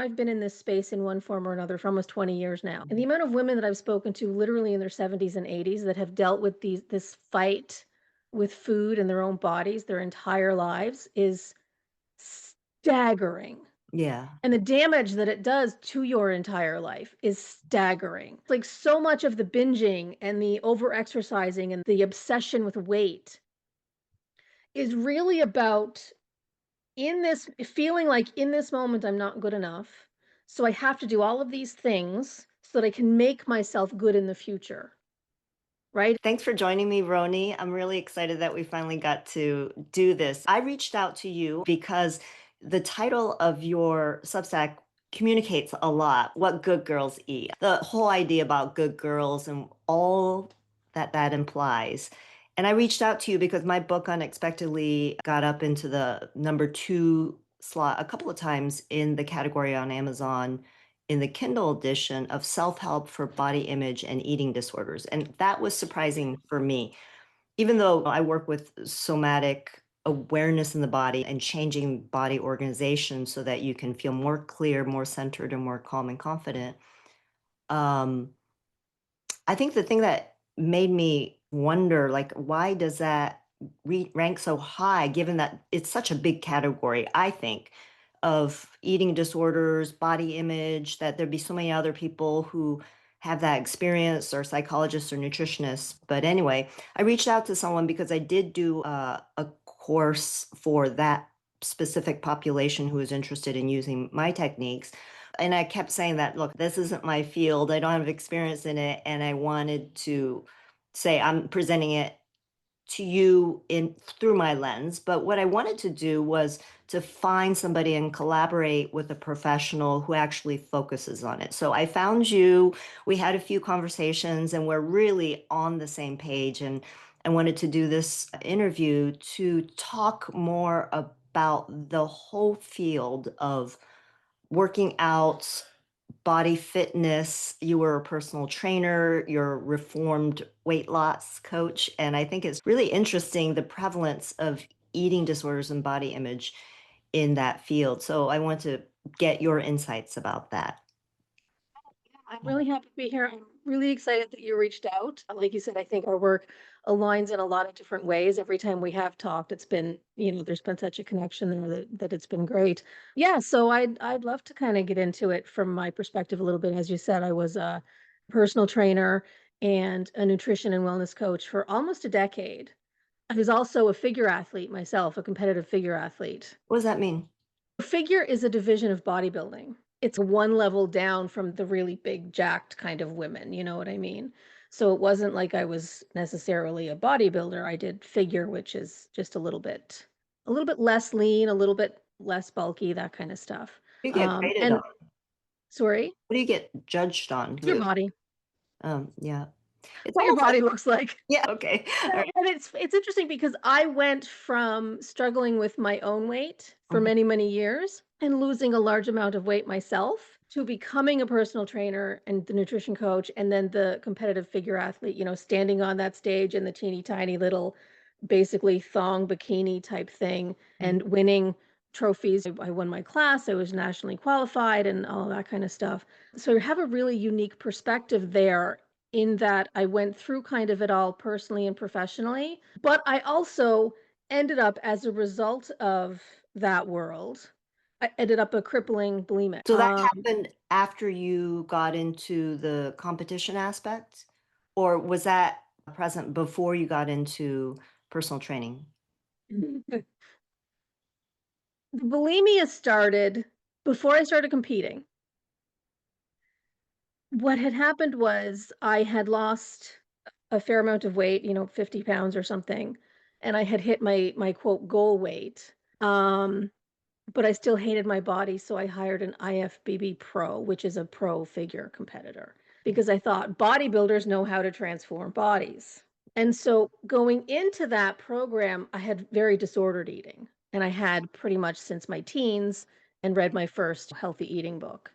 I've been in this space in one form or another for almost 20 years now. And the amount of women that I've spoken to literally in their 70s and 80s that have dealt with this fight with food and their own bodies their entire lives is staggering. Yeah. And the damage that it does to your entire life is staggering. Like so much of the binging and the over-exercising and the obsession with weight is really about in this feeling like in this moment I'm not good enough. So I have to do all of these things so that I can make myself good in the future, right? Thanks for joining me, Roni. I'm really excited that we finally got to do this. I reached out to you because the title of your Substack communicates a lot what good girls eat. The whole idea about good girls and all that that implies. And I reached out to you because my book unexpectedly got up into the number 2 slot a couple of times in the category on Amazon in the Kindle edition of Self-Help for Body Image and Eating Disorders. And that was surprising for me. Even though I work with somatic awareness in the body and changing body organization so that you can feel more clear, more centered, and more calm and confident. Um, I think the thing that made me wonder, like, why does that rank so high, given that it's such a big category, I think, of eating disorders, body image, that there'd be so many other people who have that experience, or psychologists or nutritionists. But anyway, I reached out to someone because I did do a course for that specific population who was interested in using my techniques. And I kept saying that, look, this isn't my field. I don't have experience in it. And I wanted to say, I'm presenting it to you in through my lens. But what I wanted to do was to find somebody and collaborate with a professional who actually focuses on it. So I found you, we had a few conversations, and we're really on the same page. And I wanted to do this interview to talk more about the whole field of working out, body fitness. You were a personal trainer, you're a reformed weight loss coach. And I think it's really interesting the prevalence of eating disorders and body image in that field. So I want to get your insights about that. I'm really happy to be here. I'm really excited that you reached out. Like you said, I think our work aligns in a lot of different ways. Every time we have talked, it's been, there's been such a connection there that it's been great. Yeah, so I'd love to kind of get into it from my perspective a little bit. As you said, I was a personal trainer and a nutrition and wellness coach for almost a decade. I was also a figure athlete myself, a competitive figure athlete. What does that mean? Figure is a division of bodybuilding. It's one level down from the really big, jacked kind of women, you know what I mean? So it wasn't like I was necessarily a bodybuilder. I did figure, which is just a little bit less lean, a little bit less bulky, that kind of stuff. What do you get graded on? And sorry, What do you get judged on? your body, Yeah. It's what your almost like, body looks like. yeah, okay. All Yeah, right. and it's interesting because I went from struggling with my own weight for Mhm. many, many years and losing a large amount of weight myself to becoming a personal trainer and the nutrition coach and then the competitive figure athlete, standing on that stage in the teeny tiny little basically thong bikini type thing and winning trophies. I won my class, I was nationally qualified and all of that kind of stuff. So I have a really unique perspective there in that I went through kind of it all personally and professionally, but I also ended up as a result of that world, I ended up a crippling bulimic. So that happened after you got into the competition aspect, or was that present before you got into personal training? The bulimia started before I started competing. What had happened was I had lost a fair amount of weight, 50 pounds or something, and I had hit my quote goal weight. But I still hated my body, so I hired an IFBB pro, which is a pro figure competitor, because I thought bodybuilders know how to transform bodies. And so going into that program, I had very disordered eating, and I had pretty much since my teens and read my first healthy eating book.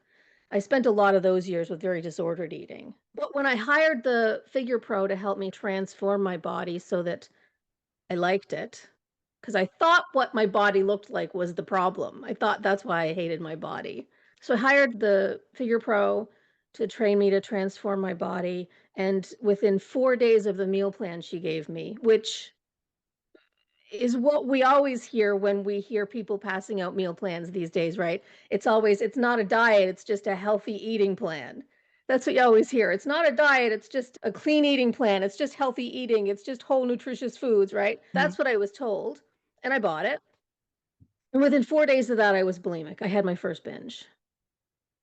I spent a lot of those years with very disordered eating. But when I hired the figure pro to help me transform my body so that I liked it, because I thought what my body looked like was the problem. I thought that's why I hated my body. So I hired the Figure Pro to train me to transform my body, and within 4 days of the meal plan she gave me, which is what we always hear when we hear people passing out meal plans these days, right? It's always, "It's not a diet, it's just a healthy eating plan." That's what you always hear. "It's not a diet, it's just a clean eating plan, it's just healthy eating, it's just whole nutritious foods," right? Mhm. That's what I was told, and I bought it. And within 4 days of that, I was bulimic. I had my first binge.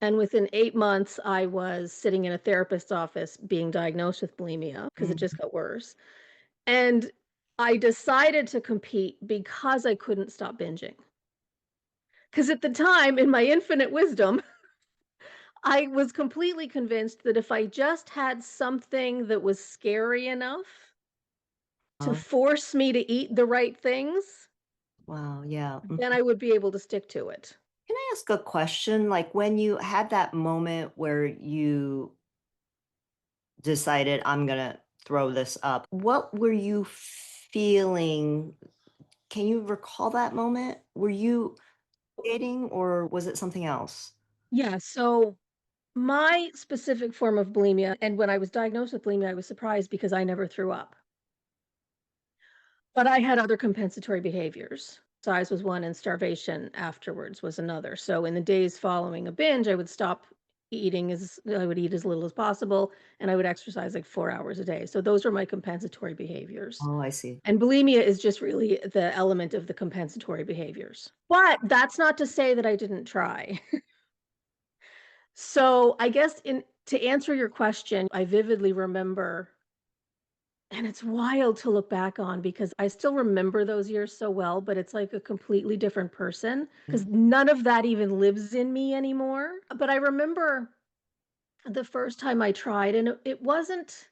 And within 8 months, I was sitting in a therapist's office being diagnosed with bulimia because it just Mhm. got worse. And I decided to compete because I couldn't stop binging. Because at the time, in my infinite wisdom, I was completely convinced that if I just had something that was scary enough to Oh, force me to eat the right things, wow, yeah. then I would be able to stick to it. Can I ask a question? Like when you had that moment where you decided, I'm gonna throw this up, what were you feeling? Can you recall that moment? Were you dating or was it something else? Yeah, so my specific form of bulimia, and when I was diagnosed with bulimia, I was surprised because I never threw up. But I had other compensatory behaviors. Size was one, and starvation afterwards was another. So in the days following a binge, I would stop eating as I would eat as little as possible, and I would exercise like 4 hours a day. So those were my compensatory behaviors. Oh, I see. And bulimia is just really the element of the compensatory behaviors. But that's not to say that I didn't try. So I guess in to answer your question, I vividly remember, and it's wild to look back on because I still remember those years so well, but it's like a completely different person because Mm, none of that even lives in me anymore. But I remember the first time I tried, and it wasn't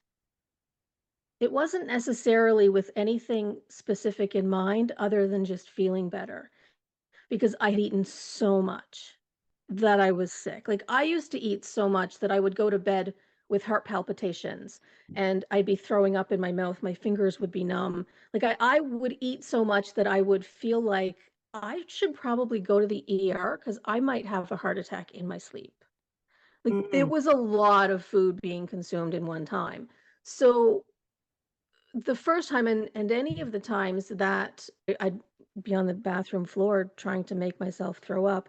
necessarily with anything specific in mind other than just feeling better because I had eaten so much that I was sick. Like, I used to eat so much that I would go to bed with heart palpitations, and I'd be throwing up in my mouth, my fingers would be numb. Like, I would eat so much that I would feel like I should probably go to the ER because I might have a heart attack in my sleep. Like, it mm. was a lot of food being consumed in one time. So, the first time and any of the times that I'd be on the bathroom floor trying to make myself throw up,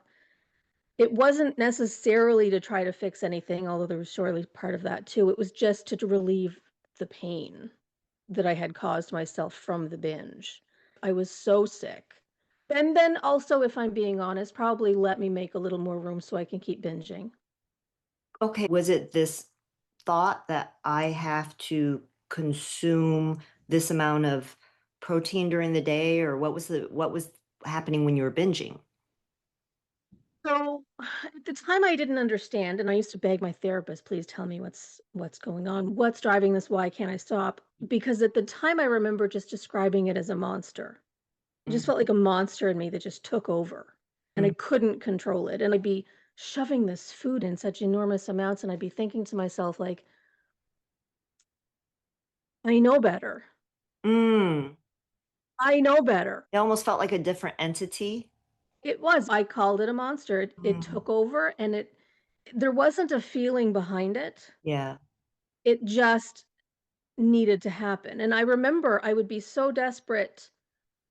it wasn't necessarily to try to fix anything, although there was surely part of that too. It was just to relieve the pain that I had caused myself from the binge. I was so sick. And then also, if I'm being honest, probably let me make a little more room so I can keep binging. Okay, was it this thought that I have to consume this amount of protein during the day, or what was happening when you were binging? So at the time I didn't understand, and I used to beg my therapist, please tell me what's going on. What's driving this? Why can't I stop? Because at the time I remember just describing it as a monster. It just felt Mhm, like a monster in me that just took over, and I mm. couldn't control it, and I'd be shoving this food in such enormous amounts, and I'd be thinking to myself, like, "I know better. Mm. I know better." It almost felt like a different entity? It was. I called it a monster. It Mm. took over, and there wasn't a feeling behind it. Yeah. It just needed to happen, and I remember I would be so desperate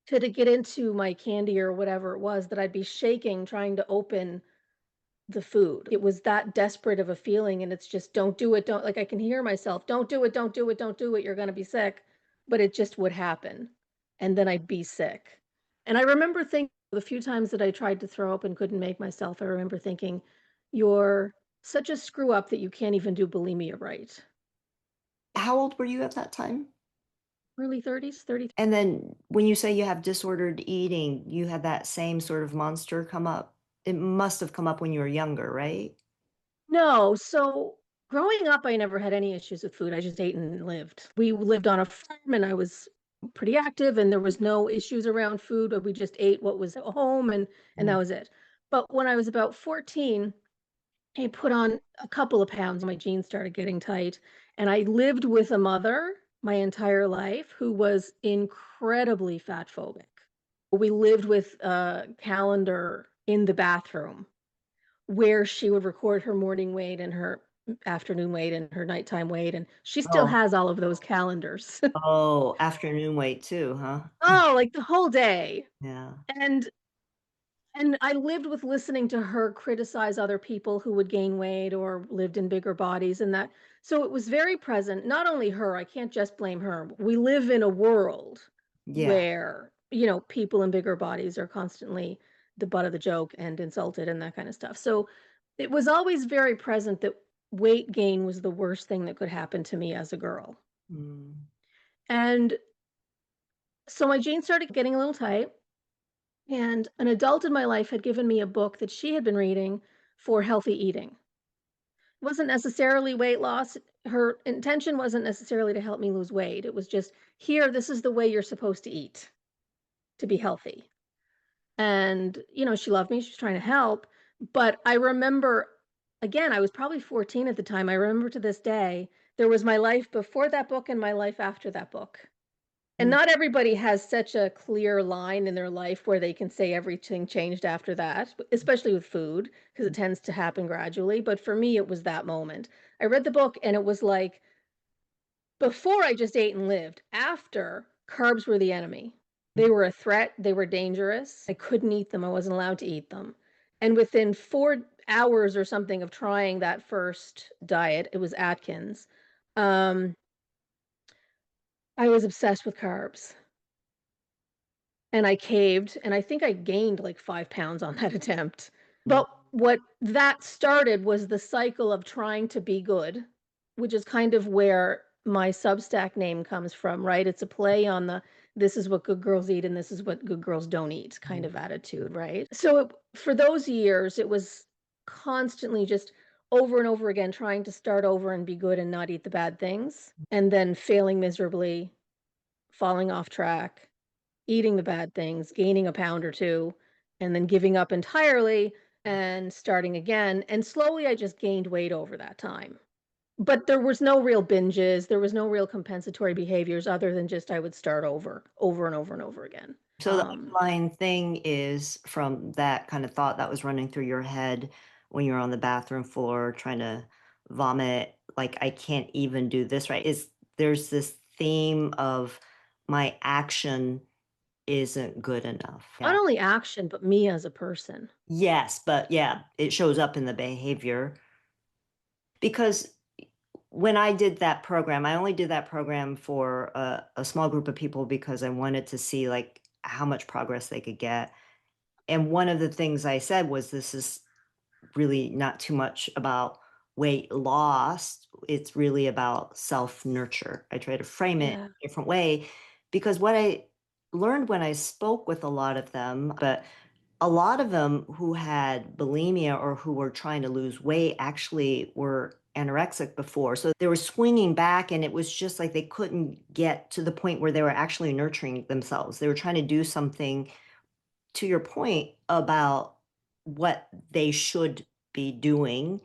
to get into my candy or whatever it was that I'd be shaking trying to open the food. It was that desperate of a feeling, and it's just, "Don't do it, don't," like, I can hear myself, "Don't do it, don't do it, don't do it, you're gonna be sick," but it just would happen, and then I'd be sick. And I remember thinking the few times that I tried to throw up and couldn't make myself, I remember thinking, "You're such a screw up that you can't even do bulimia right." How old were you at that time? Early 30s, 30. And then when you say you have disordered eating, you had that same sort of monster come up. It must have come up when you were younger, right? No, so growing up, I never had any issues with food. I just ate and lived. We lived on a farm and I was pretty active and there was no issues around food, but we just ate what was at home and that Mm. was it. But when I was about 14, I put on a couple of pounds. My jeans started getting tight, and I lived with a mother my entire life who was incredibly fat phobic. We lived with a calendar in the bathroom where she would record her morning weight and her afternoon weight and her nighttime weight, and she still Oh, has all of those calendars. oh, afternoon weight too, huh? Oh, like the whole day. Yeah. And I lived with listening to her criticize other people who would gain weight or lived in bigger bodies and that. So it was very present. Not only her, I can't just blame her. We live in a world Yeah. where, people in bigger bodies are constantly the butt of the joke and insulted and that kind of stuff. So it was always very present that weight gain was the worst thing that could happen to me as a girl. Mm. And so my jeans started getting a little tight. And an adult in my life had given me a book that she had been reading for healthy eating. It wasn't necessarily weight loss. Her intention wasn't necessarily to help me lose weight. It was just, here, this is the way you're supposed to eat to be healthy. And, she loved me. She was trying to help. But I remember, again, I was probably 14 at the time. I remember to this day, there was my life before that book and my life after that book. And Mm. not everybody has such a clear line in their life where they can say everything changed after that, especially with food, because it tends to happen gradually. But for me, it was that moment. I read the book and it was like, before I just ate and lived. After, carbs were the enemy. They were a threat. They were dangerous. I couldn't eat them. I wasn't allowed to eat them. And within 4 hours or something of trying that first diet, it was Atkins. Um, I was obsessed with carbs. And I caved, and I think I gained like 5 pounds on that attempt. Mm. But what that started was the cycle of trying to be good, which is kind of where my Substack name comes from, right? It's a play on the "this is what good girls eat and this is what good girls don't eat" kind of attitude, right? So for those years, it was constantly just over and over again trying to start over and be good and not eat the bad things, and then failing miserably, falling off track, eating the bad things, gaining a pound or 2, and then giving up entirely and starting again, and slowly I just gained weight over that time. But there was no real binges, there was no real compensatory behaviors other than just I would start over and over and over again. So the underlying thing is from that kind of thought that was running through your head when you were on the bathroom floor trying to vomit, like, I can't even do this right, is there's this theme of my action isn't good enough. Not Yeah. only action, but me as a person. Yes, but yeah, it shows up in the behavior because when I did that program, I only did that program for a small group of people because I wanted to see like how much progress they could get. And one of the things I said was, this is really not too much about weight loss. It's really about self nurture. I try to frame it Yeah. a different way because what I learned when I spoke with a lot of them, but a lot of them who had bulimia or who were trying to lose weight actually were anorexic before. So they were swinging back, and it was just like they couldn't get to the point where they were actually nurturing themselves. They were trying to do something, to your point, about what they should be doing.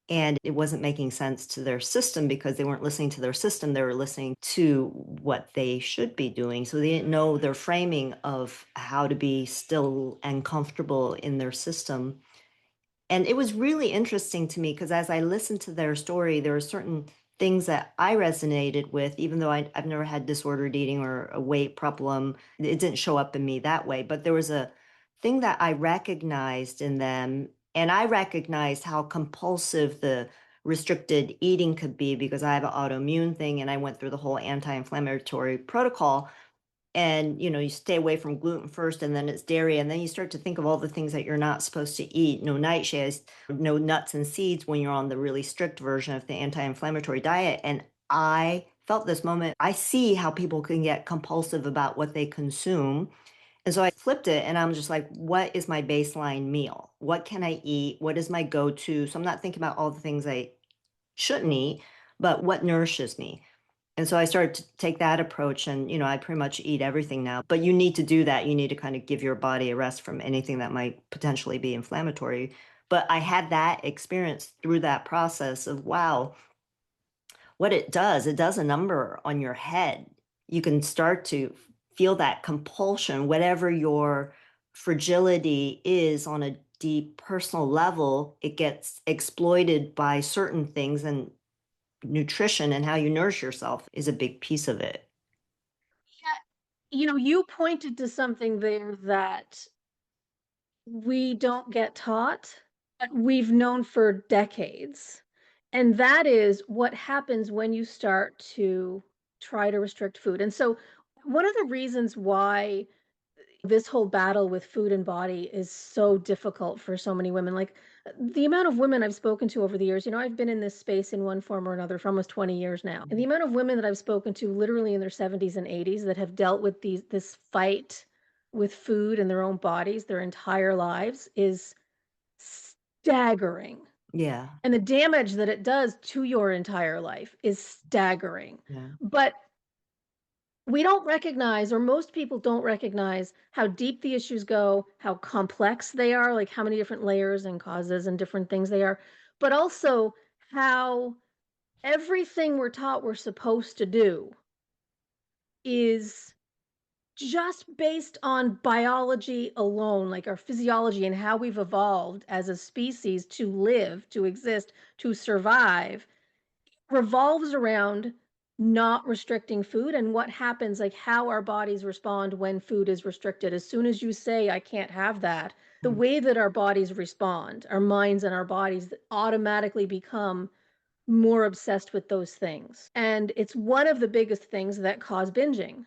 And it wasn't making sense to their system because they weren't listening to their system. They were listening to what they should be doing. So they didn't know their framing of how to be still and comfortable in their system. And it was really interesting to me because as I listened to their story, there were certain things that I resonated with, even though I've never had disordered eating or a weight problem. It didn't show up in me that way. But there was a thing that I recognized in them. And I recognized how compulsive the restricted eating could be because I have an autoimmune thing and I went through the whole anti inflammatory protocol. And you stay away from gluten first, and then it's dairy, and then you start to think of all the things that you're not supposed to eat. No nightshades, no nuts and seeds when you're on the really strict version of the anti-inflammatory diet. And I felt this moment, I see how people can get compulsive about what they consume. And so I flipped it, and I'm just like, what is my baseline meal? What can I eat? What is my go-to? So I'm not thinking about all the things I shouldn't eat, but what nourishes me. And so I started to take that approach, and I pretty much eat everything now. But you need to do that. You need to kind of give your body a rest from anything that might potentially be inflammatory. But I had that experience through that process of, wow, what it does a number on your head. You can start to feel that compulsion, whatever your fragility is on a deep personal level, it gets exploited by certain things, and nutrition and how you nourish yourself is a big piece of it. Yeah, you pointed to something there that we don't get taught, but we've known for decades. And that is what happens when you start to try to restrict food. And so, one of the reasons why this whole battle with food and body is so difficult for so many women, like the amount of women I've spoken to over the years, I've been in this space in one form or another for almost 20 years now. And the amount of women that I've spoken to literally in their 70s and 80s that have dealt with this fight with food and their own bodies their entire lives is staggering. Yeah, And the damage that it does to your entire life is staggering. yeah. But we don't recognize, or most people don't recognize, how deep the issues go, how complex they are, like how many different layers and causes and different things they are, but also how everything we're taught we're supposed to do is just based on biology alone, like our physiology and how we've evolved as a species to live, to exist, to survive, revolves around not restricting food and what happens, like how our bodies respond when food is restricted. As soon as you say, I can't have that, the Mm. way that our bodies respond, our minds and our bodies automatically become more obsessed with those things. And it's one of the biggest things that cause binging.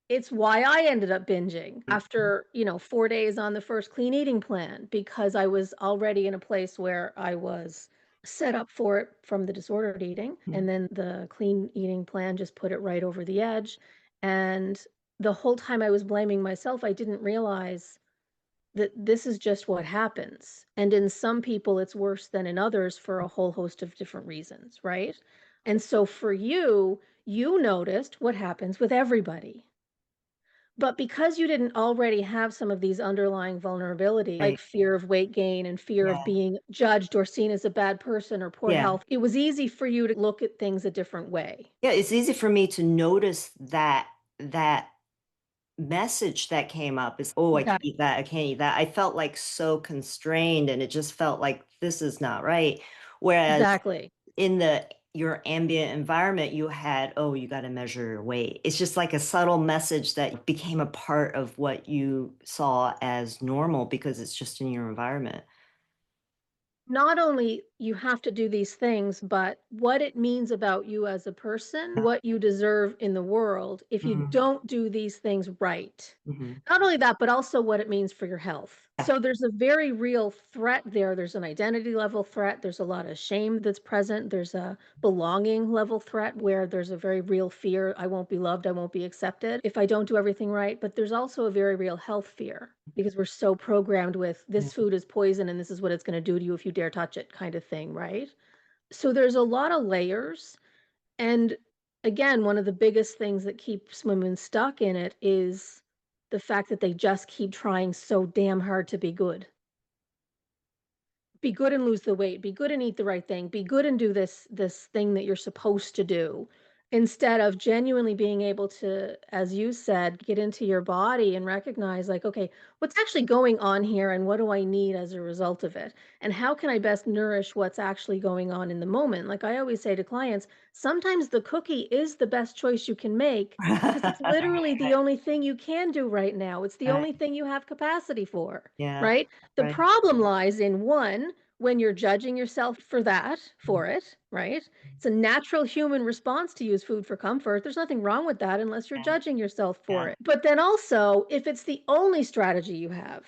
It's why I ended up binging after, 4 days on the first clean eating plan, because I was already in a place where I was set up for it from the disordered eating, Mhm. and then the clean eating plan just put it right over the edge, and the whole time I was blaming myself, I didn't realize that this is just what happens, and in some people, it's worse than in others for a whole host of different reasons, right? And so for you, you noticed what happens with everybody. But because you didn't already have some of these underlying vulnerabilities, like Right. fear of weight gain and fear of Yeah. being judged or seen as a bad person or poor Yeah. health, it was easy for you to look at things a different way. Yeah, it's easy for me to notice that message that came up is, "Oh, I can't Exactly. eat that, I can't eat that." I felt, like, so constrained, and it just felt like, "This is not right." Whereas Exactly. in your ambient environment, you had, "Oh, you gotta measure your weight." It's just like a subtle message that became a part of what you saw as normal because it's just in your environment. Not only you have to do these things, but what it means about you as a person, what you deserve in the world if you Mhm, don't do these things right. mhm. Not only that, but also what it means for your health. Yeah, So there's a very real threat there. There's an identity level threat. There's a lot of shame that's present. There's a belonging level threat where there's a very real fear I won't be loved, I won't be accepted if I don't do everything right. But there's also a very real health fear because we're so programmed with yeah. this food is poison and this is what it's going to do to you if you dare touch it kind of thing, right? So there's a lot of layers. And again, one of the biggest things that keeps women stuck in it is the fact that they just keep trying so damn hard to be good. Be good and lose the weight, be good and eat the right thing, be good and do this thing that you're supposed to do, instead of genuinely being able to, as you said, get into your body and recognize like, okay, what's actually going on here and what do I need as a result of it? And how can I best nourish what's actually going on in the moment? Like I always say to clients, sometimes the cookie is the best choice you can make because it's literally the only thing you can do right now. It's the Right, only thing you have capacity for, yeah, right? The right. problem lies in one, when you're judging yourself for it, right? It's a natural human response to use food for comfort. There's nothing wrong with that unless you're Yeah, judging yourself for yeah. it. But then also, if it's the only strategy you have,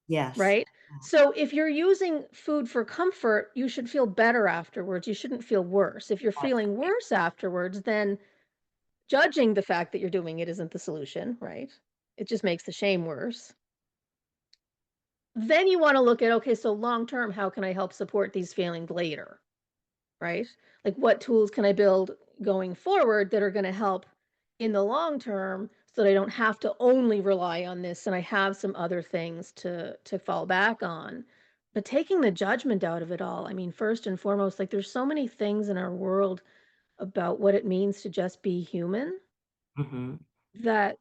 Yes. right? So if you're using food for comfort, you should feel better afterwards. You shouldn't feel worse. If you're feeling Absolutely. worse afterwards, then judging the fact that you're doing it isn't the solution, right? It just makes the shame worse. Then you want to look at, okay, so long term, how can I help support these feelings later? Right? Like what tools can I build going forward that are going to help in the long term so that I don't have to only rely on this and I have some other things to fall back on. But taking the judgment out of it all, I mean, first and foremost, like there's so many things in our world about what it means to just be human Mhm. that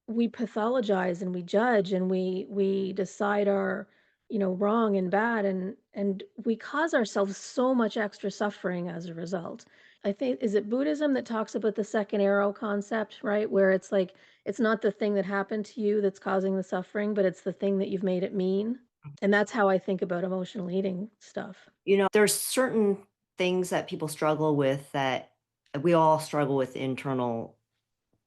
we pathologize and we judge and we decide our, wrong and bad, and we cause ourselves so much extra suffering as a result. I think, is it Buddhism that talks about the second arrow concept, right? Where it's like it's not the thing that happened to you that's causing the suffering, but it's the thing that you've made it mean. And that's how I think about emotional eating stuff. There's certain things that people struggle with that we all struggle with internal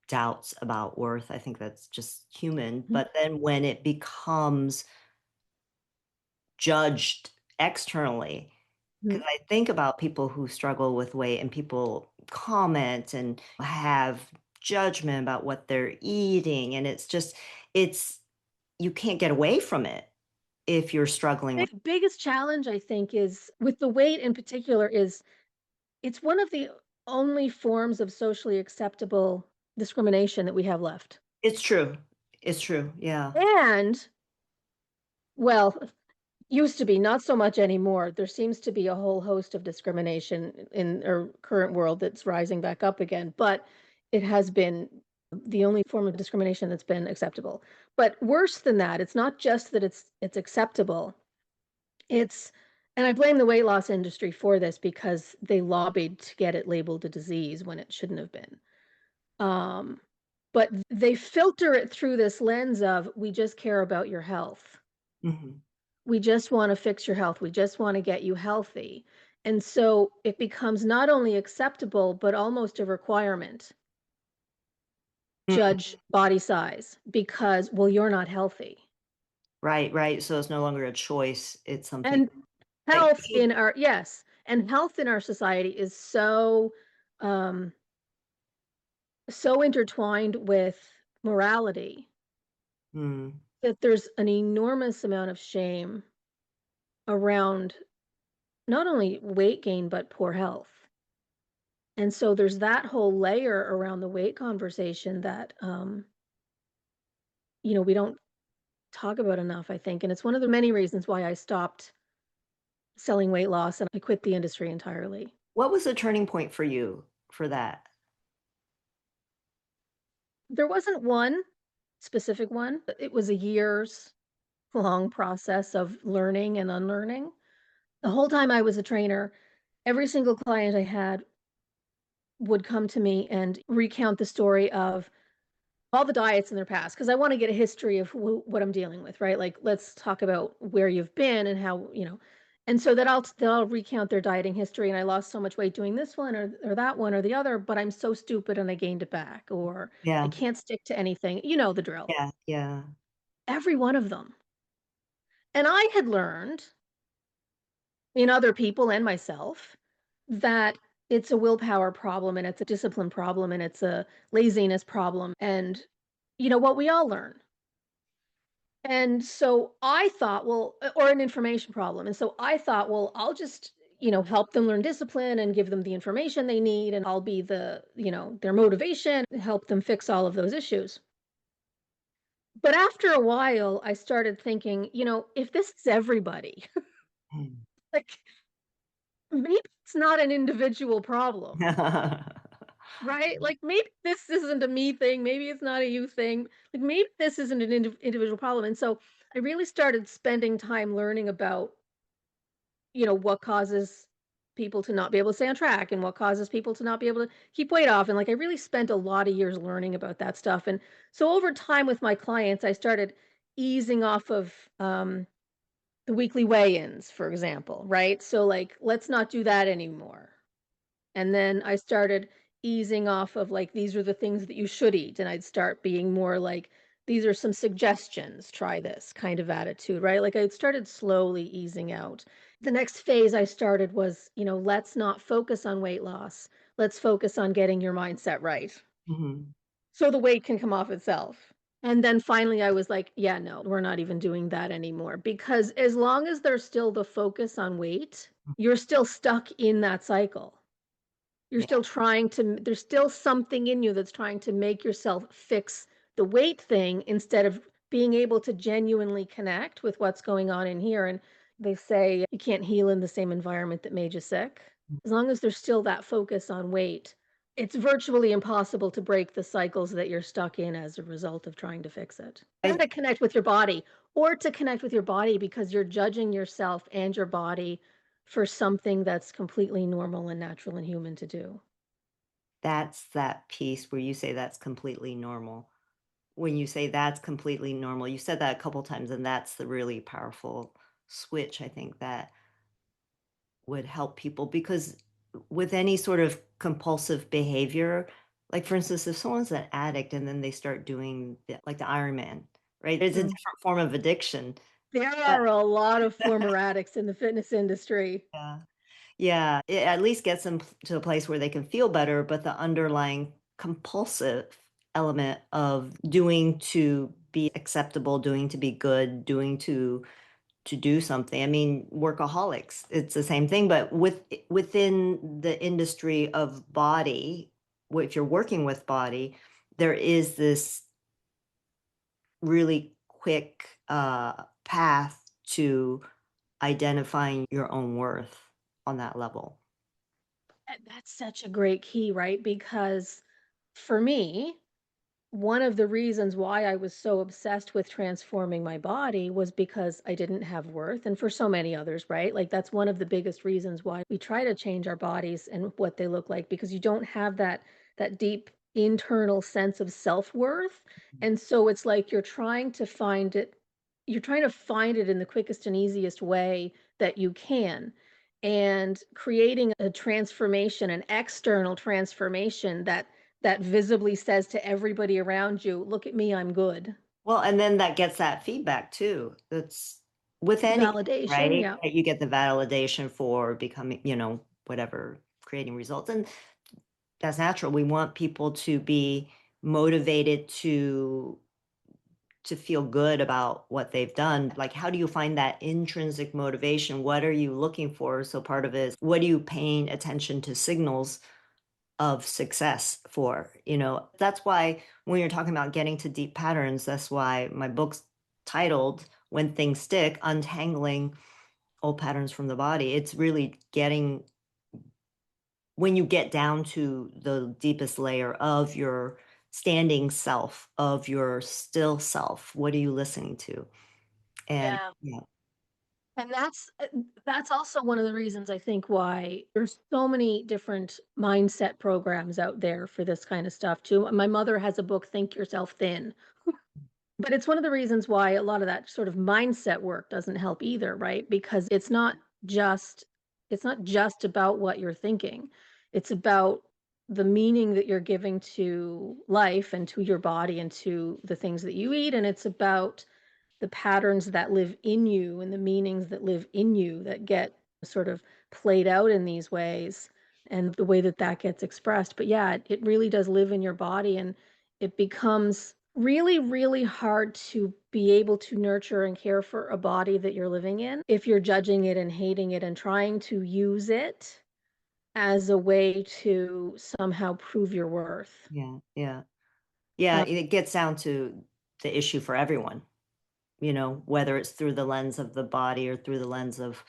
doubts about worth. I think that's just human. Mhm. But then when it becomes judged externally, because Mhm. I think about people who struggle with weight and people comment and have judgment about what they're eating. And it's, you can't get away from it if you're struggling with. Biggest challenge I think is with the weight in particular is it's one of the only forms of socially acceptable discrimination that we have left. It's true. It's true. Yeah. And, well, used to be, not so much anymore. There seems to be a whole host of discrimination in our current world that's rising back up again, but it has been the only form of discrimination that's been acceptable. But worse than that, it's not just that it's acceptable. It's and I blame the weight loss industry for this because they lobbied to get it labeled a disease when it shouldn't have been. Um, but they filter it through this lens of, "We just care about your health. Mhm. We just wanna fix your health. We just wanna get you healthy." And so it becomes not only acceptable, but almost a requirement. Mm. Judge body size because, well, you're not healthy. Right, right. So it's no longer a choice. It's something And that health you in our yes, and health in our society is um, so intertwined with morality mm, that there's an enormous amount of shame around not only weight gain, but poor health. And so there's that whole layer around the weight conversation that, we don't talk about enough, I think. And it's one of the many reasons why I stopped selling weight loss and I quit the industry entirely. what was the turning point for you for that? There wasn't one specific one. It was a years long process of learning and unlearning. The whole time I was a trainer, every single client I had would come to me and recount the story of all the diets in their past because I want to get a history of what I'm dealing with, right? Like, let's talk about where you've been and how. And so that they'll recount their dieting history, and I lost so much weight doing this one or that one or the other, but I'm so stupid and I gained it back, or I Yeah, can't stick to anything. You know the drill. yeah, yeah. Every one of them. And I had learned in other people and myself that it's a willpower problem and it's a discipline problem and it's a laziness problem and what we all learn. And so I thought, well, or an information problem. And so I thought, well, I'll just, help them learn discipline and give them the information they need. And I'll be their motivation, help them fix all of those issues. But after a while, I started thinking, if this is everybody, Mm. like maybe it's not an individual problem. Right? Like, maybe this isn't a me thing, maybe it's not a you thing, like, maybe this isn't an individual problem, and so I really started spending time learning about, what causes people to not be able to stay on track and what causes people to not be able to keep weight off, and, like, I really spent a lot of years learning about that stuff, and so over time with my clients, I started easing off of, the weekly weigh-ins, for example, right? So, like, let's not do that anymore. And then I started easing off of, like, these are the things that you should eat, and I'd start being more like, these are some suggestions, try this kind of attitude, right? Like, I started slowly easing out. The next phase I started was, let's not focus on weight loss. Let's focus on getting your mindset right. Mhm. So the weight can come off itself. And then finally I was like, yeah, no, we're not even doing that anymore because as long as there's still the focus on weight, you're still stuck in that cycle. You're Yeah. still trying to there's still something in you that's trying to make yourself fix the weight thing instead of being able to genuinely connect with what's going on in here, and they say you can't heal in the same environment that made you sick. As long as there's still that focus on weight, It's virtually impossible to break the cycles that you're stuck in as a result of trying to fix it. And I to connect with your body, or to connect with your body because you're judging yourself and your body for something that's completely normal and natural and human to do. That's that piece where you say that's completely normal. When you say that's completely normal, you said that a couple times, and that's the really powerful switch, I think, that would help people because with any sort of compulsive behavior, like for instance, if someone's an addict and then they start doing like the Iron Man, right? There's a Mm. different form of addiction. There But are a lot of former addicts in the fitness industry. yeah. Yeah, it at least gets them to a place where they can feel better, but the underlying compulsive element of doing to be acceptable, doing to be good, doing to do something. I mean, workaholics, it's the same thing, but within the industry of body, if you're working with body, there is this really quick path to identifying your own worth on that level. That's such a great key, right? Because for me, one of the reasons why I was so obsessed with transforming my body was because I didn't have worth, and for so many others, right? Like, that's one of the biggest reasons why we try to change our bodies and what they look like, because you don't have that deep internal sense of self-worth, and so it's like you're trying to find it in the quickest and easiest way that you can, and creating a transformation, an external transformation that visibly says to everybody around you, "Look at me, I'm good." Well, and then that gets that feedback too. That's with anything, Validation, right? yeah. That you get the validation for becoming, whatever, creating results. And that's natural. We want people to be motivated to feel good about what they've done. Like, how do you find that intrinsic motivation? What are you looking for? So part of it is what are you paying attention to signals of success for? That's why when you're talking about getting to deep patterns, that's why my book's titled When Things Stick, Untangling Old Patterns from the Body. It's really getting when you get down to the deepest layer of your standing self, of your still self, what are you listening to? And Yeah. yeah, And that's also one of the reasons I think why there's so many different mindset programs out there for this kind of stuff too. My mother has a book, Think Yourself Thin. But it's one of the reasons why a lot of that sort of mindset work doesn't help either, right? Because just it's not just about what you're thinking. It's about the meaning that you're giving to life and to your body and to the things that you eat, and it's about the patterns that live in you and the meanings that live in you that get sort of played out in these ways and the way that that gets expressed. But yeah, it really does live in your body, and it becomes really, really hard to be able to nurture and care for a body that you're living in if you're judging it and hating it and trying to use it as a way to somehow prove your worth. yeah, yeah. Yeah, Uh, it gets down to the issue for everyone, whether it's through the lens of the body or through the lens of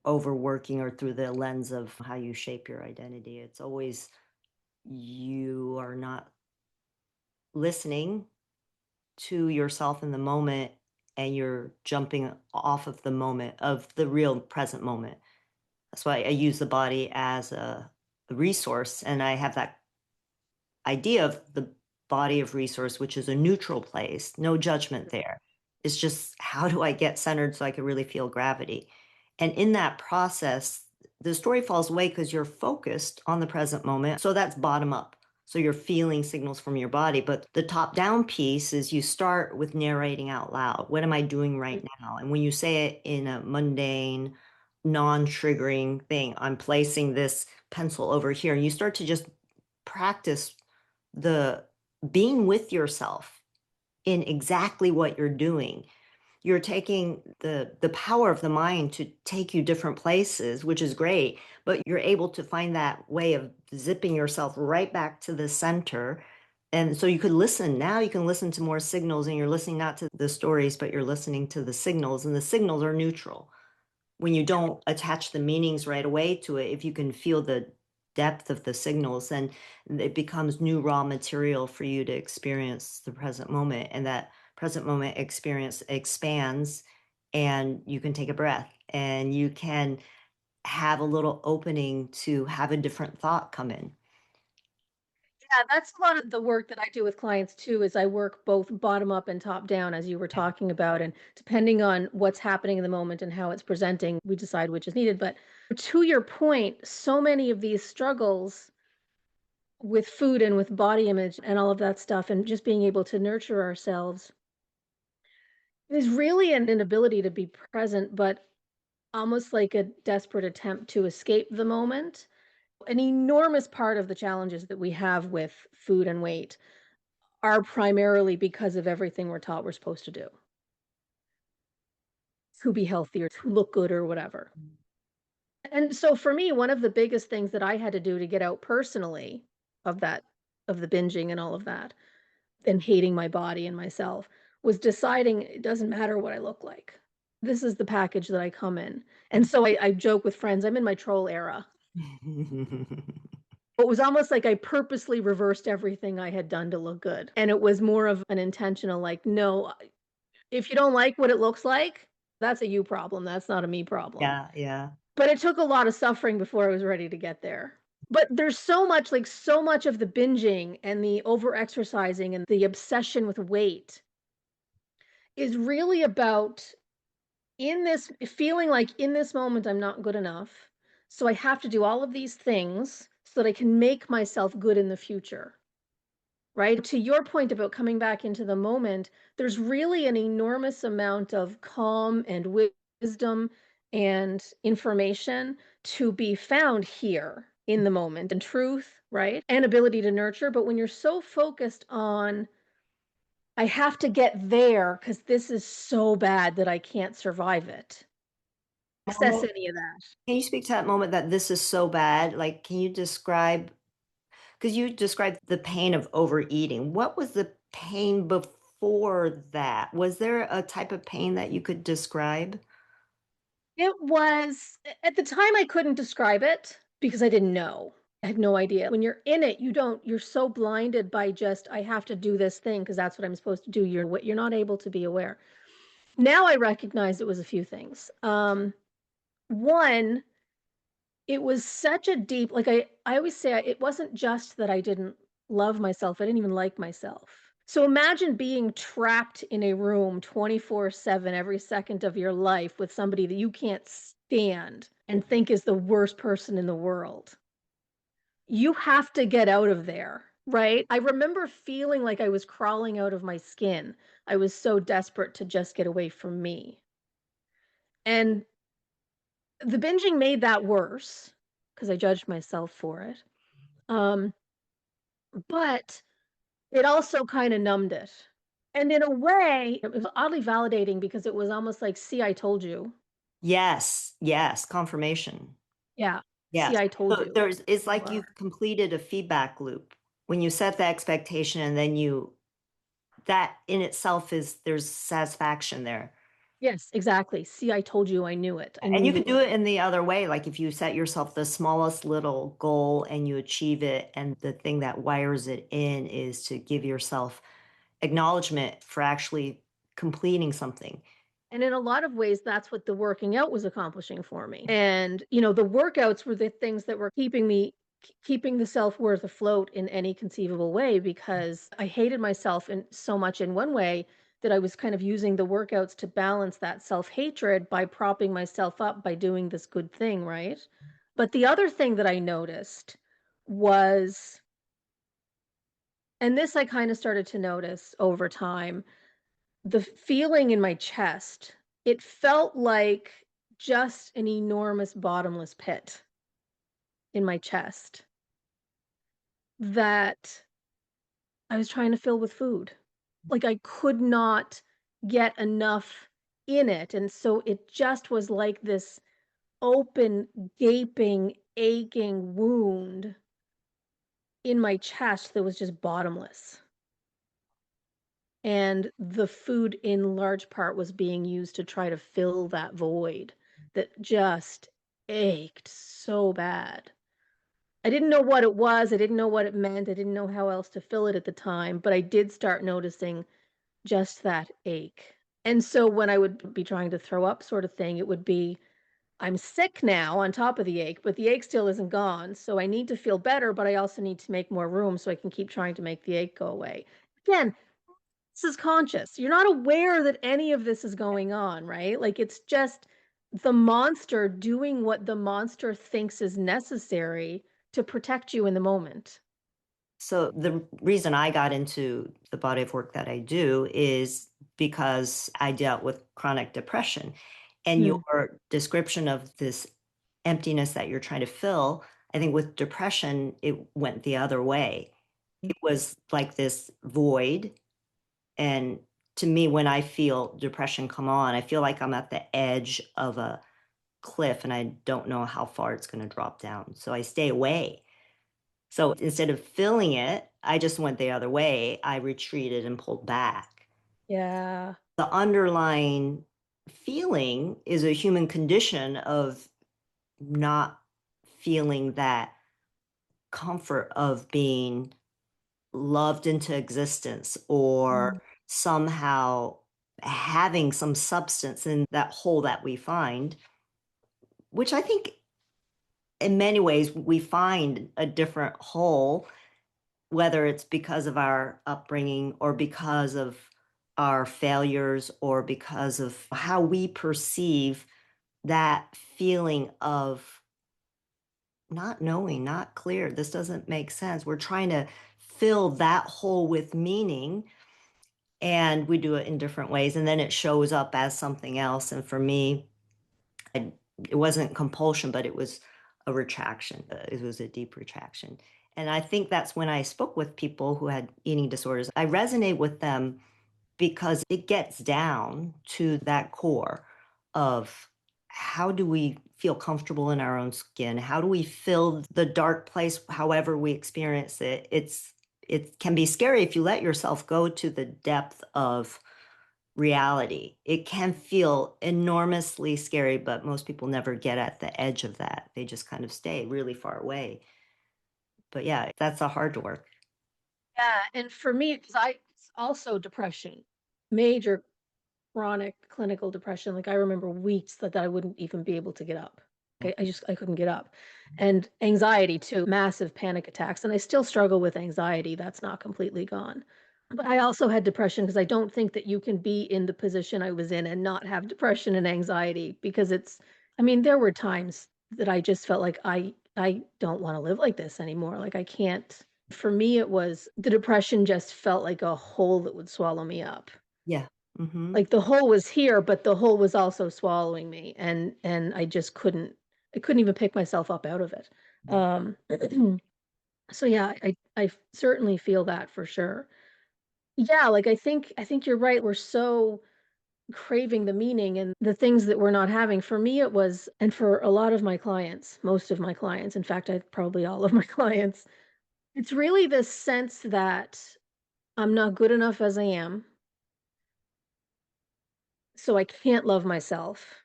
overworking or through the lens of how you shape your identity. It's always you are not listening to yourself in the moment and you're jumping off of the moment of the real present moment. That's why I use the body as a resource. And I have that idea of the body of resource, which is a neutral place, no judgment there. It's just how do I get centered so I can really feel gravity? And in that process, the story falls away because you're focused on the present moment. So that's bottom up. So you're feeling signals from your body. But the top down piece is you start with narrating out loud. What am I doing right now? And when you say it in a mundane, non triggering thing, I'm placing this pencil over here, and you start to just practice the being with yourself in exactly what you're doing. You're taking the power of the mind to take you different places, which is great, but you're able to find that way of zipping yourself right back to the center. And so you could listen. Now you can listen to more signals, and you're listening not to the stories, but you're listening to the signals, and the signals are neutral. When you don't attach the meanings right away to it, if you can feel the depth of the signals, and it becomes new raw material for you to experience the present moment, and that present moment experience expands, and you can take a breath, and you can have a little opening to have a different thought come in. Yeah, that's a lot of the work that I do with clients too, is I work both bottom up and top down, as you were talking about. And depending on what's happening in the moment and how it's presenting, we decide which is needed. But to your point, so many of these struggles with food and with body image and all of that stuff, and just being able to nurture ourselves is really an inability to be present, but almost like a desperate attempt to escape the moment. An enormous part of the challenges that we have with food and weight are primarily because of everything we're taught we're supposed to do, to be healthy or to look good or whatever. And so for me, one of the biggest things that I had to do to get out personally of that, of the binging and all of that, and hating my body and myself, was deciding it doesn't matter what I look like. This is the package that I come in. And so I joke with friends, I'm in my troll era. It was almost like I purposely reversed everything I had done to look good. And it was more of an intentional, like, no, if you don't like what it looks like, that's a you problem, that's not a me problem. Yeah, yeah. But it took a lot of suffering before I was ready to get there. But there's so much, like, so much of the binging and the over-exercising and the obsession with weight is really about in this feeling like in this moment I'm not good enough, so I have to do all of these things so that I can make myself good in the future. Right? To your point about coming back into the moment, there's really an enormous amount of calm and wisdom and information to be found here in the moment and truth, right? And ability to nurture. But when you're so focused on, I have to get there because this is so bad that I can't survive it, access Moment, any of that. can you speak to that moment that this is so bad? Like, can you describe, because you described the pain of overeating. What was the pain before that? Was there a type of pain that you could describe? It was at the time, I couldn't describe it because I didn't know. I had no idea. When you're in it, you're so blinded by just, "I have to do this thing because that's what I'm supposed to do." You're not able to be aware. Now I recognize it was a few things. One, it was such a deep, like, I always say, it wasn't just that I didn't love myself, I didn't even like myself. So imagine being trapped in a room 24/7 every second of your life with somebody that you can't stand and think is the worst person in the world. You have to get out of there, right? I remember feeling like I was crawling out of my skin. I was so desperate to just get away from me. And the binging made that worse because I judged myself for it. Um, but it also kinda numbed it. And in a way, it was oddly validating because it was almost like, "See, I told you." Yes, yes, confirmation. Yeah. "See, Yes. I told So you. there's it's You like are." you've completed a feedback loop. When you set the expectation and then you, that in itself is, there's satisfaction there. Yes, exactly. "See, I told you, I knew it. I And knew you you could do would." it in the other way, like if you set yourself the smallest little goal and you achieve it, and the thing that wires it in is to give yourself acknowledgement for actually completing something. And in a lot of ways, that's what the working out was accomplishing for me. And, the workouts were the things that were keeping the self-worth afloat in any conceivable way because I hated myself in so much in one way that I was kind of using the workouts to balance that self-hatred by propping myself up by doing this good thing, right? But the other thing that I noticed was, and this I kind of started to notice over time, the feeling in my chest, it felt like just an enormous bottomless pit in my chest that I was trying to fill with food. Like, I could not get enough in it, and so it just was like this open, gaping, aching wound in my chest that was just bottomless. And the food, in large part, was being used to try to fill that void that just ached so bad. I didn't know what it was, I didn't know what it meant, I didn't know how else to fill it at the time, but I did start noticing just that ache. And so when I would be trying to throw up sort of thing, it would be, I'm sick now on top of the ache, but the ache still isn't gone. So I need to feel better, but I also need to make more room so I can keep trying to make the ache go away. Again, this is conscious. You're not aware that any of this is going on, right? Like it's just the monster doing what the monster thinks is necessary to protect you in the moment. So the reason I got into the body of work that I do is because I dealt with chronic depression. And Hmm. your description of this emptiness that you're trying to fill, I think with depression, it went the other way. It was like this void. And to me, when I feel depression come on, I feel like I'm at the edge of a cliff and I don't know how far it's going to drop down. So I stay away. So instead of filling it, I just went the other way. I retreated and pulled back. Yeah. The underlying feeling is a human condition of not feeling that comfort of being loved into existence or Mm. somehow having some substance in that hole that we find, which I think in many ways we find a different hole, whether it's because of our upbringing or because of our failures or because of how we perceive that feeling of not knowing, not clear. This doesn't make sense. We're trying to fill that hole with meaning, and we do it in different ways. And then it shows up as something else. And for me, I, it wasn't compulsion, but it was a retraction. It was a deep retraction. And I think that's when I spoke with people who had eating disorders. I resonate with them because it gets down to that core of how do we feel comfortable in our own skin? How do we fill the dark place however we experience it? It can be scary if you let yourself go to the depth of reality. It can feel enormously scary, but most people never get at the edge of that. They just kind of stay really far away. But yeah, that's a hard work. Yeah, and for me, because I it's also depression, major chronic clinical depression. Like I remember weeks that I wouldn't even be able to get up. I couldn't get up. And anxiety too, massive panic attacks. And I still struggle with anxiety. That's not completely gone. But I also had depression because I don't think that you can be in the position I was in and not have depression and anxiety because I mean, there were times that I just felt like I don't want to live like this anymore. Like I can't. For me, it was the depression just felt like a hole that would swallow me up. Yeah. Hmm. Like, the hole was here, but the hole was also swallowing me, and I couldn't even pick myself up out of it. Um, so yeah, I certainly feel that for sure. Yeah, like, I think you're right, we're so craving the meaning and the things that we're not having. For me, it was and for a lot of my clients, most of my clients, in fact, I probably all of my clients, it's really this sense that I'm not good enough as I am, so I can't love myself.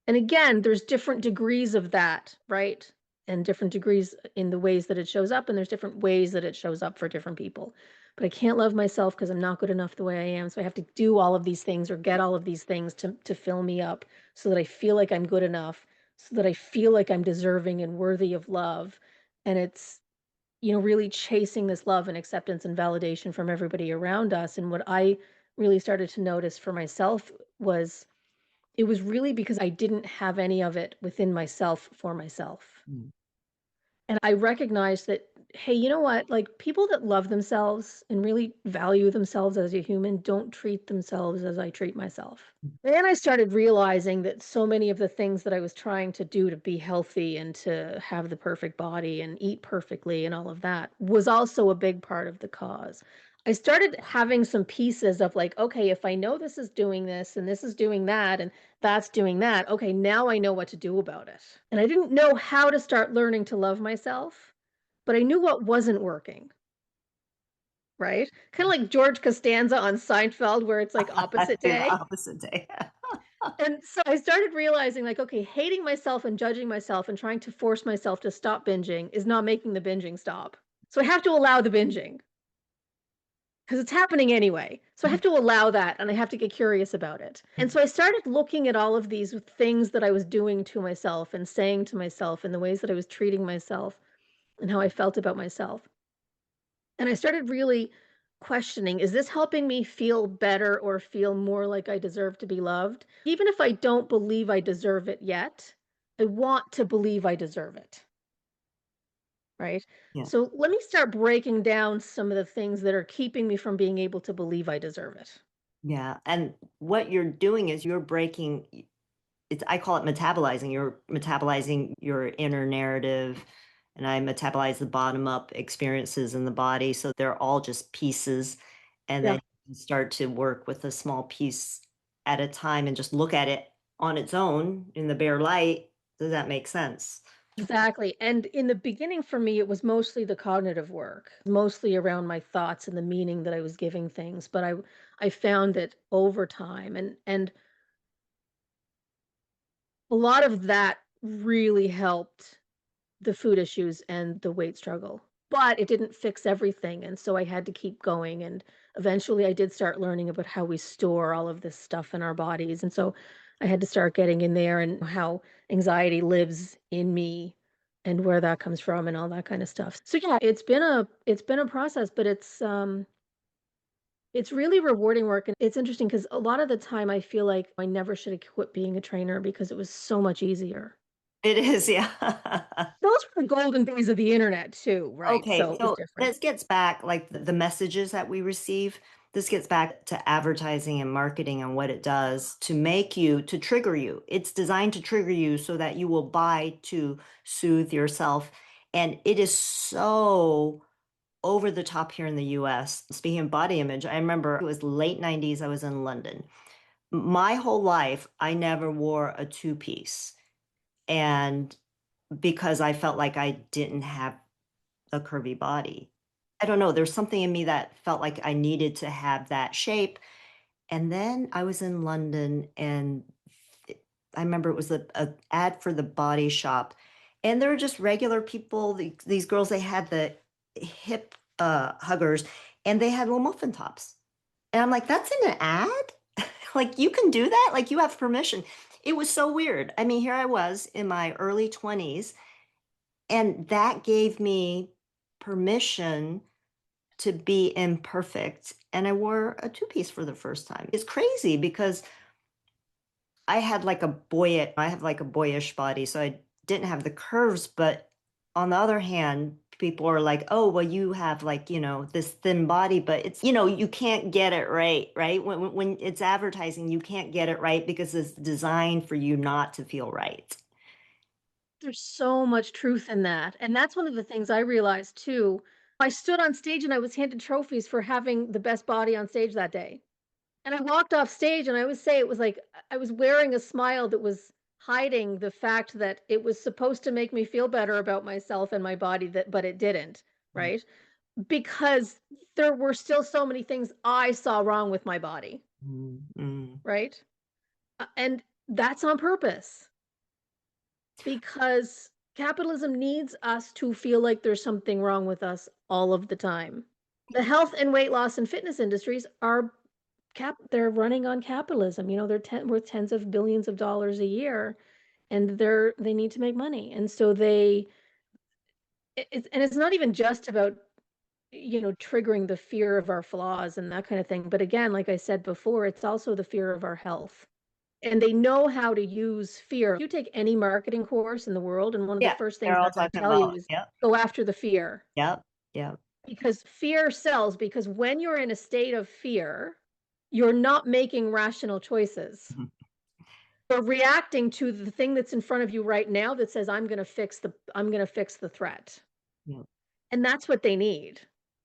And again, there's different degrees of that, right? And different degrees in the ways that it shows up, and there's different ways that it shows up for different people. But I can't love myself because I'm not good enough the way I am. So I have to do all of these things or get all of these things to fill me up so that I feel like I'm good enough, so that I feel like I'm deserving and worthy of love. And it's, really chasing this love and acceptance and validation from everybody around us. And what I really started to notice for myself was it was really because I didn't have any of it within myself for myself. Mm. And I recognized that, hey, you know what? Like people that love themselves and really value themselves as a human don't treat themselves as I treat myself. And I started realizing that so many of the things that I was trying to do to be healthy and to have the perfect body and eat perfectly and all of that was also a big part of the cause. I started having some pieces of like, okay, if I know this is doing this and this is doing that and that's doing that, okay, now I know what to do about it. And I didn't know how to start learning to love myself, but I knew what wasn't working, right? Kind of like George Costanza on Seinfeld, where it's like opposite The day. opposite day. And so I started realizing, like, okay, hating myself and judging myself and trying to force myself to stop binging is not making the binging stop. So I have to allow the binging because it's happening anyway. So I have to allow that and I have to get curious about it. And so I started looking at all of these things that I was doing to myself and saying to myself and the ways that I was treating myself and how I felt about myself. And I started really questioning, is this helping me feel better or feel more like I deserve to be loved? Even if I don't believe I deserve it yet, I want to believe I deserve it, right? Yeah. So let me start breaking down some of the things that are keeping me from being able to believe I deserve it. Yeah. And what you're doing is you're breaking it's I call it metabolizing. You're metabolizing your inner narrative, and I metabolize the bottom up experiences in the body. So they're all just pieces. And Yeah, then you start to work with a small piece at a time and just look at it on its own in the bare light. Does that make sense? exactly. And in the beginning for me, it was mostly the cognitive work, mostly around my thoughts and the meaning that I was giving things. But I found that over time and a lot of that really helped the food issues and the weight struggle, but it didn't fix everything, and so I had to keep going, and eventually I did start learning about how we store all of this stuff in our bodies, and so I had to start getting in there and how anxiety lives in me and where that comes from and all that kind of stuff. So yeah, it's been a process, but it's really rewarding work, and it's interesting because a lot of the time I feel like I never should have quit being a trainer because it was so much easier. It is, yeah. Those were the golden days of the internet too, right? Okay, So it was so different. this gets back like the messages that we receive. This gets back to advertising and marketing and what it does to make you, to trigger you. It's designed to trigger you so that you will buy to soothe yourself. And it is so over the top here in the US. Speaking of body image, I remember it was late 90s, I was in London. My whole life, I never wore a two-piece. And because I felt like I didn't have a curvy body. I don't know, there's something in me that felt like I needed to have that shape. And then I was in London and I remember it was a ad for the Body Shop, and they were just regular people. These girls, they had the hip huggers, and they had little muffin tops. And I'm like, that's in an ad? Like you can do that? Like you have permission. It was so weird. I mean, here I was in my early 20s, and that gave me permission to be imperfect. And I wore a two-piece for the first time. It's crazy because I have like a boyish body, so I didn't have the curves. But on the other hand, people are like, oh, well, you have like, this thin body, but it's, you can't get it right, right? When it's advertising, you can't get it right because it's designed for you not to feel right. There's so much truth in that, and that's one of the things I realized too. I stood on stage and I was handed trophies for having the best body on stage that day. And I walked off stage and I always say it was like I was wearing a smile that was hiding the fact that it was supposed to make me feel better about myself and my body that but it didn't, right? Because there were still so many things I saw wrong with my body, Mm-hmm. right? And that's on purpose because capitalism needs us to feel like there's something wrong with us all of the time. The health and weight loss and fitness industries are they're running on capitalism. They're worth tens of billions of dollars a year and they need to make money. And so it's not even just about triggering the fear of our flaws and that kind of thing. But again, like I said before, it's also the fear of our health. And they know how to use fear. You take any marketing course in the world, and one of the Yeah, first they're things all they're going to talking tell you about, is yep, go after the fear yep, yep. because fear sells. Because when you're in a state of fear, you're not making rational choices. You're reacting to the thing that's in front of you right now that says, I'm going to fix the threat. Yep. And that's what they need.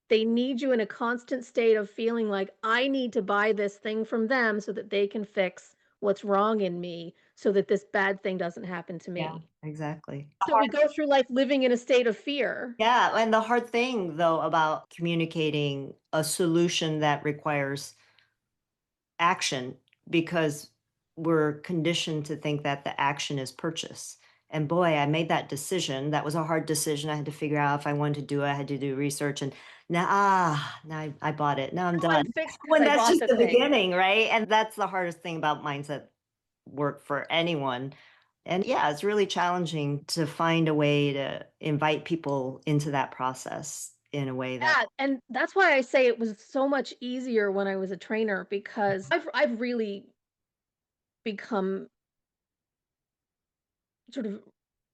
They need you in a constant state of feeling like I need to buy this thing from them so that they can fix what's wrong in me so that this bad thing doesn't happen to Yeah, me. exactly. So we go through life living in a state of fear. Yeah, and the hard thing though about communicating a solution that requires action, because we're conditioned to think that the action is purchase. And boy, I made that decision. That was a hard decision. I had to figure out if I wanted to do it. I had to do research. And now I bought it. Now I'm Now done. I'm fixed because When I that's bought just the the thing. beginning, right? And that's the hardest thing about mindset work for anyone. And yeah, it's really challenging to find a way to invite people into that process in a way that, Yeah, and that's why I say it was so much easier when I was a trainer because I've really become sort of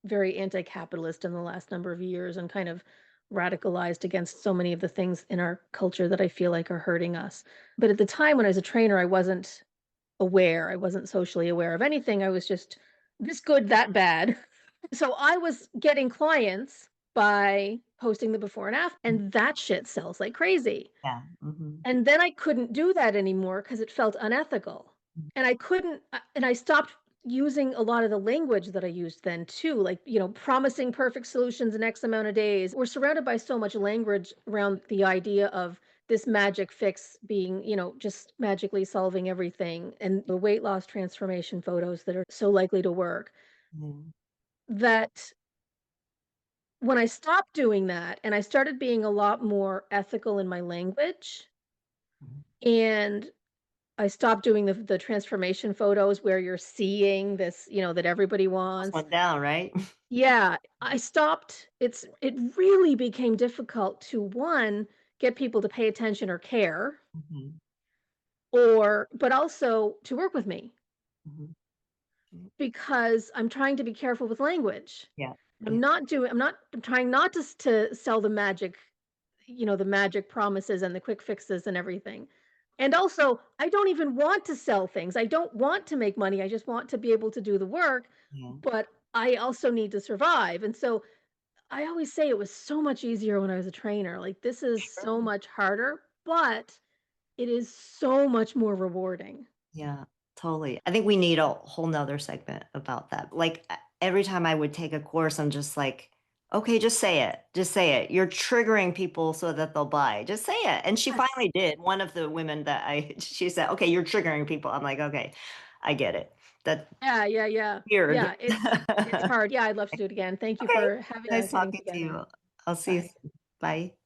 very anti-capitalist in the last number of years and kind of radicalized against so many of the things in our culture that I feel like are hurting us. But at the time when I was a trainer, I wasn't aware. I wasn't socially aware of anything. I was just this good, that bad. So I was getting clients by posting the before and after, and that shit sells like crazy. yeah. Hmm. And then I couldn't do that anymore because it felt unethical. And I couldn't and I stopped using a lot of the language that I used then too, like, promising perfect solutions in X amount of days. We're surrounded by so much language around the idea of this magic fix being, just magically solving everything, and the weight loss transformation photos that are so likely to work, Hmm. that when I stopped doing that and I started being a lot more ethical in my language, and I stopped doing the transformation photos where you're seeing this, that everybody Almost wants. went down, right? Yeah, I stopped. It really became difficult to, 1, get people to pay attention or care, Mhm, but also to work with me mhm. Mm, because I'm trying to be careful with language. yeah, yeah, I'm trying not to sell the magic, the magic promises and the quick fixes and everything. And also, I don't even want to sell things. I don't want to make money. I just want to be able to do the work, yeah. but I also need to survive. And so I always say it was so much easier when I was a trainer. Like, this is so Sure. much harder, but it is so much more rewarding. Yeah, totally. I think we need a whole nother segment about that. Like every time I would take a course, I'm just like, okay, just say it. Just say it. You're triggering people so that they'll buy. Just say it. And she Yes. finally did. One of the women that she said, okay, you're triggering people. I'm like, okay, I get it. That's Yeah, yeah, yeah. weird. Yeah, it's hard. Yeah, I'd love to do it again. Thank you Okay. for having Nice getting talking to together. you. I'll see you Bye. soon. Bye.